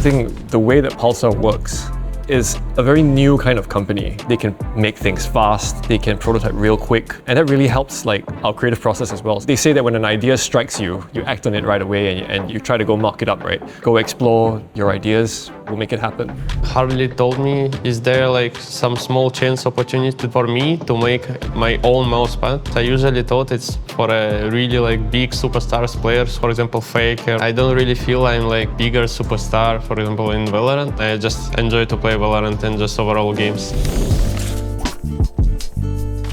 I think the way that Pulsar works is a very new kind of company. They can make things fast, they can prototype real quick, and that really helps like our creative process as well. They say that when an idea strikes you, you act on it right away and you try to go mock it up, right? Go explore your ideas, we'll make it happen. Harley told me, is there like some small chance opportunity for me to make my own mousepad? I usually thought it's for a really like big superstars players, for example, Faker. I don't really feel I'm like bigger superstar, for example, in Valorant. I just enjoy to play Valorant and just overall games.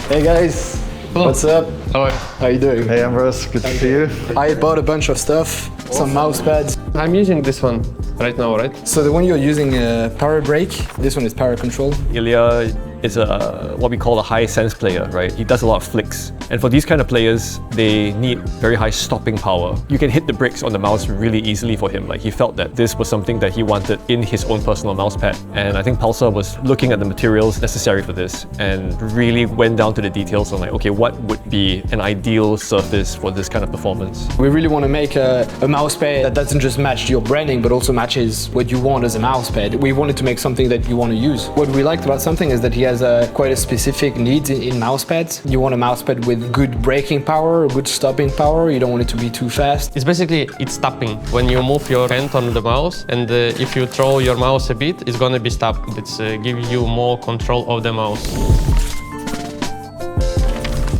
Hey guys, Hello. what's up? Hello. How you doing? Hey Ambrose, good to see you. I bought a bunch of stuff, some mouse pads. I'm using this one right now, right? So the one you're using, Power Break, this one is Power Control. Ilya is what we call a high sense player, right? He does a lot of flicks. And for these kind of players, they need very high stopping power. You can hit the bricks on the mouse really easily for him. Like he felt that this was something that he wanted in his own personal mousepad. And I think Pulsar was looking at the materials necessary for this and really went down to the details on like, okay, what would be an ideal surface for this kind of performance? We really want to make a mousepad that doesn't just match your branding, but also matches what you want as a mousepad. We wanted to make something that you want to use. What we liked about something is that he has quite a specific needs in mousepads. You want a mousepad with good braking power, good stopping power. You don't want it to be too fast. It's basically, it's tapping. When you move your hand on the mouse and if you throw your mouse a bit, it's gonna be stopped. It's giving you more control of the mouse.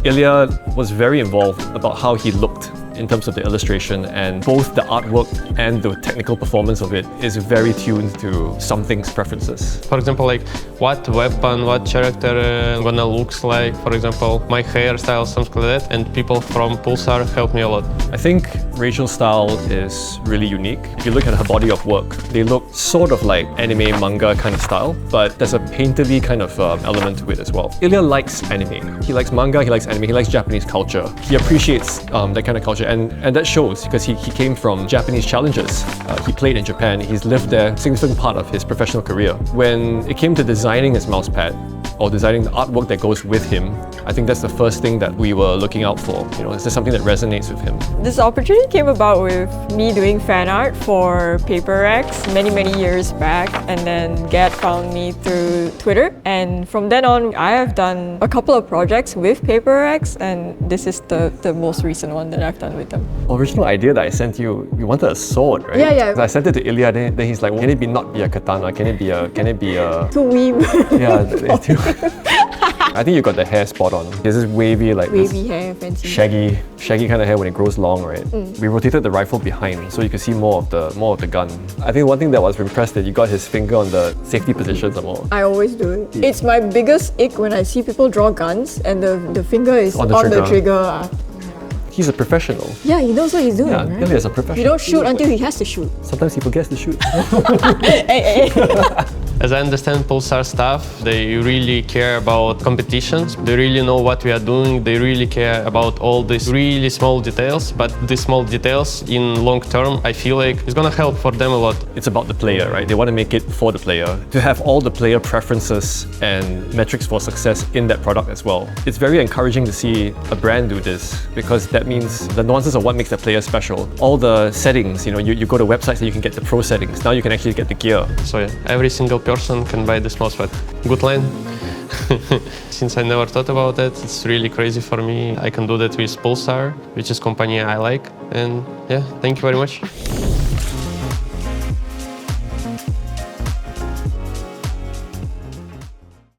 Ilya was very involved about how he looked in terms of the illustration, and both the artwork and the technical performance of it is very tuned to something's preferences. For example, like what weapon, what character gonna looks like, for example, my hairstyle, something like that, and people from Pulsar helped me a lot. I think Rachel's style is really unique. If you look at her body of work, they look sort of like anime manga kind of style, but there's a painterly kind of element to it as well. Ilya likes anime. He likes manga, he likes anime, he likes Japanese culture. He appreciates that kind of culture, and that shows because he came from Japanese challenges. He played in Japan, he's lived there a significant part of his professional career. When it came to designing his mousepad, or designing the artwork that goes with him, I think that's the first thing that we were looking out for. You know, is there something that resonates with him? This opportunity came about with me doing fan art for PaperX many years back, and then Gad found me through Twitter, and from then on I have done a couple of projects with PaperX, and this is the most recent one that I've done with them. Original idea that I sent you, you wanted a sword, right? Yeah. I sent it to Ilya, then he's like, can it not be a katana? Can it be a Too weeb. Yeah, it's too I think you got the hair spot on. There's this wavy, like Wavy hair, fancy. shaggy kind of hair when it grows long, right? We rotated the rifle behind so you could see more of the gun. I think one thing that was impressed that you got his finger on the safety position some more. I always do it. It's my biggest ick when I see people draw guns and the finger is on the trigger. He's a professional. Yeah, he knows what he's doing, Yeah, right? Ilya's a professional. You don't shoot until he has to shoot. Sometimes he forgets to shoot. Hey. As I understand Pulsar staff, they really care about competitions. They really know what we are doing. They really care about all these really small details. But these small details in long term, I feel like it's gonna help for them a lot. It's about the player, right? They want to make it for the player. To have all the player preferences and metrics for success in that product as well. It's very encouraging to see a brand do this because that means the nuances of what makes the player special. All the settings, you go to websites and you can get the pro settings. Now you can actually get the gear. So yeah, every single person can buy this mousepad. Good line. Since I never thought about it, it's really crazy for me. I can do that with Pulsar, which is a company I like. And yeah, thank you very much.